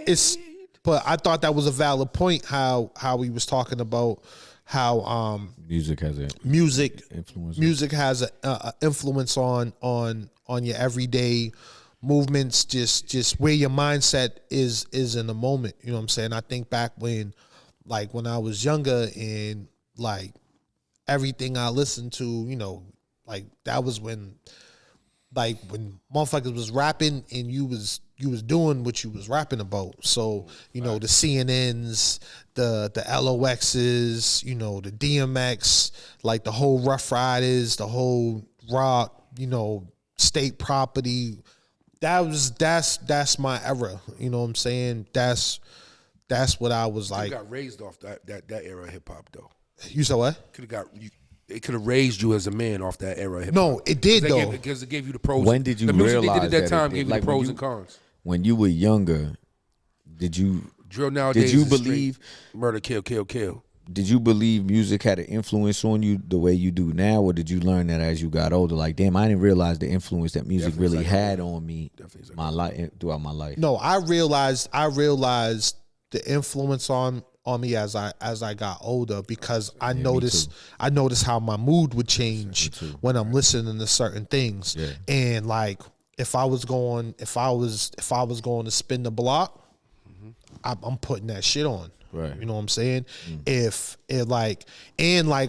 it's. But I thought that was a valid point. How he was talking about how music has a influence. Music has a influence on your everyday movements. Just where your mindset is in the moment. You know what I'm saying? I think back when I was younger and like everything I listened to, you know, like that was when motherfuckers was rapping and you was doing what you was rapping about. So, you know, the CNNs, the LOXs, you know, the DMX, like the whole Rough Riders, the whole rock, you know, State Property. That's my era. You know what I'm saying? That's what I was like. You got raised off that era of hip hop though. You said what? It could have raised you as a man off that era of hip hop. No, it did though. Because it gave you the pros. When did you the music realize they did at that time it, gave you like the pros and cons. When you were younger, did you drill nowadays? Did you believe murder, kill? Did you believe music had an influence on you the way you do now, or did you learn that as you got older? Like, damn, I didn't realize the influence that music really had on me throughout my life. No, I realized the influence on me as I got older because I noticed how my mood would change when I'm listening to certain things. Yeah. And like if I was going to spin the block, I'm putting that shit on. Right. You know what I'm saying? If it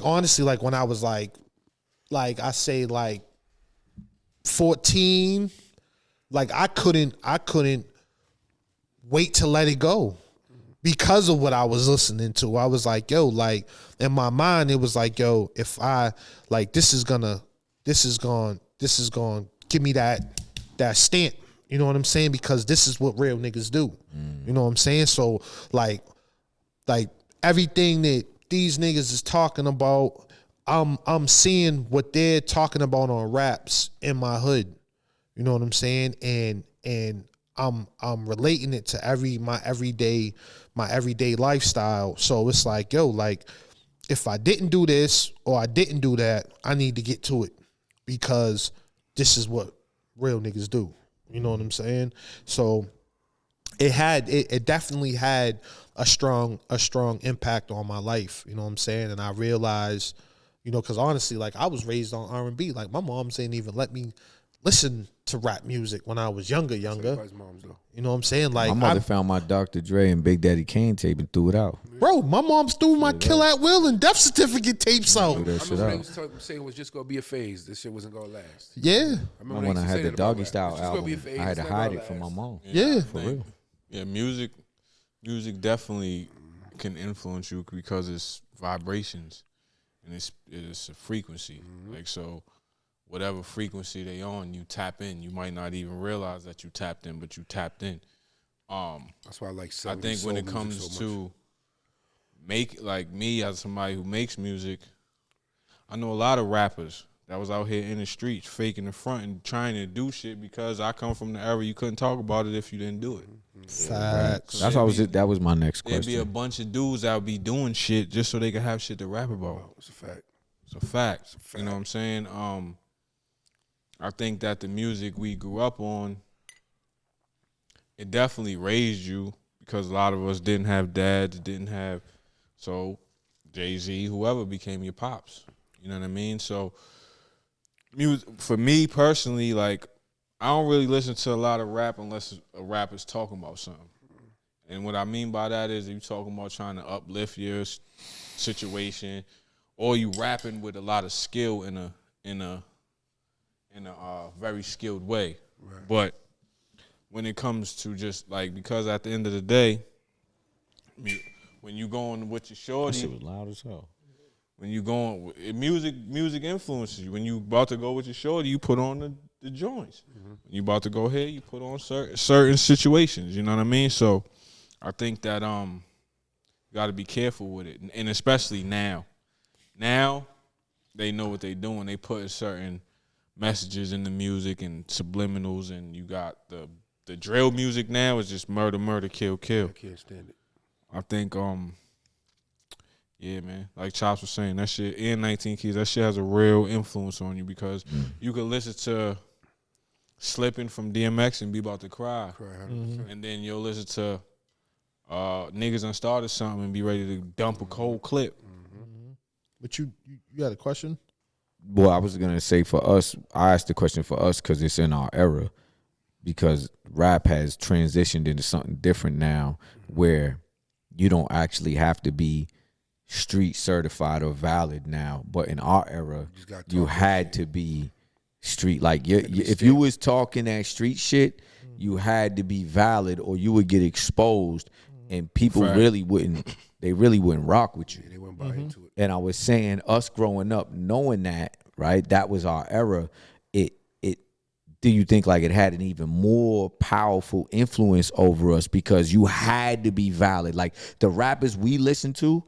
honestly, like when I was like I say like 14, like I couldn't wait to let it go because of what I was listening to. I was like, yo, like in my mind, it was like, yo, if I like this is going give me that stamp. You know what I'm saying? Because this is what real niggas do. You know what I'm saying? So like everything that these niggas is talking about, I'm seeing what they're talking about on raps in my hood. You know what I'm saying? And I'm relating it to my everyday lifestyle. So it's like, yo, like if I didn't do this or I didn't do that, I need to get to it because this is what real niggas do. You know what I'm saying? So it definitely had a strong impact on my life. You know what I'm saying? And I realized, you know, because honestly, like I was raised on R&B. Like my moms didn't even let me listen to rap music when I was younger. Moms, though. You know what I'm saying? Like my mother found my Dr. Dre and Big Daddy Kane tape and threw it out. Bro, my mom's threw my Kill at Will and Death Certificate tapes out. I remember they was saying it was just gonna be a phase. This shit wasn't gonna last. Yeah. I remember when I had the Doggy Style album, I had to hide it from my mom. Yeah. For real. Yeah, music definitely can influence you because it's vibrations and it's a frequency. Like so, whatever frequency they on, you tap in. You might not even realize that you tapped in, but you tapped in. That's why I like. I think when it comes to like me as somebody who makes music, I know a lot of rappers that was out here in the streets faking the front and trying to do shit because I come from the era you couldn't talk about it if you didn't do it. Facts. That's that was my next question. There'd be a bunch of dudes that would be doing shit just so they could have shit to rap about. It's a fact. It's a fact. You know what I'm saying? I think that the music we grew up on, it definitely raised you because a lot of us didn't have dads, so Jay-Z, whoever became your pops. You know what I mean? So music, for me personally, like I don't really listen to a lot of rap unless a rapper's talking about something. And what I mean by that is if you're talking about trying to uplift your situation or you rapping with a lot of skill in a very skilled way. Right. But when it comes to just like, because at the end of the day, when you going with your shorty, that shit was loud as hell. When you going, music influences you. When you about to go with your shorty, you put on the joints. When you about to go here, you put on certain situations. You know what I mean? So I think that you got to be careful with it, and especially now. Now they know what they doing. They putting certain messages in the music and subliminals, and you got the drill music now is just murder, kill. I can't stand it. I think yeah, man. Like Chops was saying, that shit in 19 Keys, that shit has a real influence on you because you can listen to Slipping from DMX and be about to cry. Mm-hmm. And then you'll listen to niggas done started something and be ready to dump a cold clip. But you had a question? Well, I was gonna say for us, I asked the question for us because it's in our era. Because rap has transitioned into something different now, where you don't actually have to be street certified or valid now. But in our era, you had to be street. Like if you was talking that street shit, you had to be valid, or you would get exposed, and people really wouldn't rock with you. They wouldn't buy into it. And I was saying, us growing up, knowing that, right, that was our era. Do you think like it had an even more powerful influence over us because you had to be valid? Like the rappers we listen to,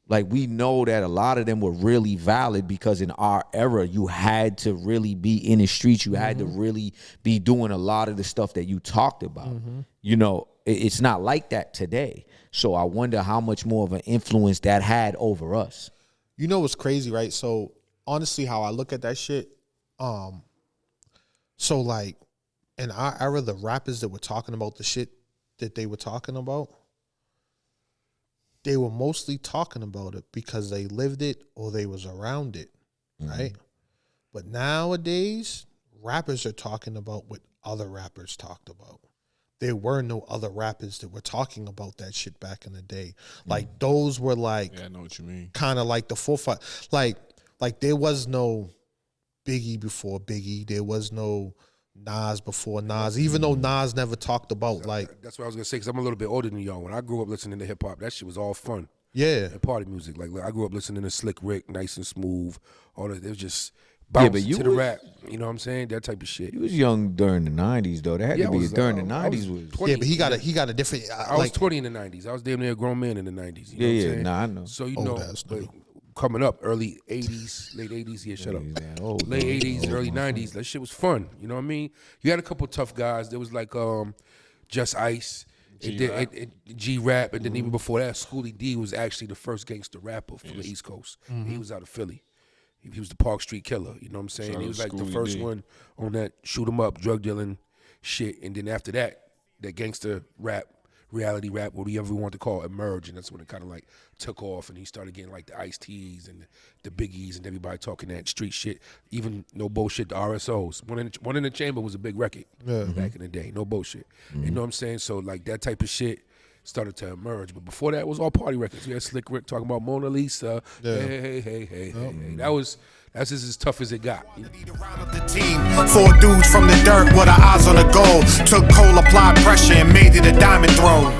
like we know that a lot of them were really valid because in our era, you had to really be in the streets. You had to really be doing a lot of the stuff that you talked about. You know, it's not like that today. So I wonder how much more of an influence that had over us. You know what's crazy, right? So honestly, how I look at that shit, so like in our era, the rappers that were talking about the shit that they were talking about, they were mostly talking about it because they lived it or they was around it, right? But nowadays, rappers are talking about what other rappers talked about. There were no other rappers that were talking about that shit back in the day. Like those were like, Yeah, I know what you mean. kind of like the forefront. Like there was no Biggie before Biggie. There was no Nas before Nas. Even though Nas never talked about like. That's what I was gonna say. Because I'm a little bit older than y'all. When I grew up listening to hip hop, that shit was all fun. Yeah. And party music. Like I grew up listening to Slick Rick, Nice and Smooth. All that. It was just bounce to the rap. You know what I'm saying? That type of shit. You was young during the 90s though. That had to be during the 90s. was 20. Yeah, but he got a different. I was 20 in the 90s. I was damn near a grown man in the 90s. You know what I'm saying? Nah, I know. So you Old know, ass but nigga. coming up, early 80s, late 80s. Yeah, shut up. Late 80s, early 90s. That shit was fun. You know what I mean? You had a couple tough guys. There was like Just Ice, G-Rap, and then even before that, Schoolie D was actually the first gangster rapper from the East Coast. He was out of Philly. He was the Park Street Killer. You know what I'm saying? Shout He out was like the Schoolie first D. one on that shoot 'em up, drug dealing shit. And then after that, that gangster rap, reality rap, whatever you want to call it, emerged. And that's when it kind of like took off. And he started getting like the Ice-T's and the Biggies and everybody talking that street shit. Even no bullshit, the RSOs. One in the Chamber was a big record back in the day. No bullshit. You know what I'm saying? So like that type of shit started to emerge. But before that, it was all party records. We had Slick Rick talking about Mona Lisa. Hey. That's just as tough as it got. The team, 4 dudes from the dirt with our eyes on the goal. Took coal, applied pressure, and made it a diamond throw.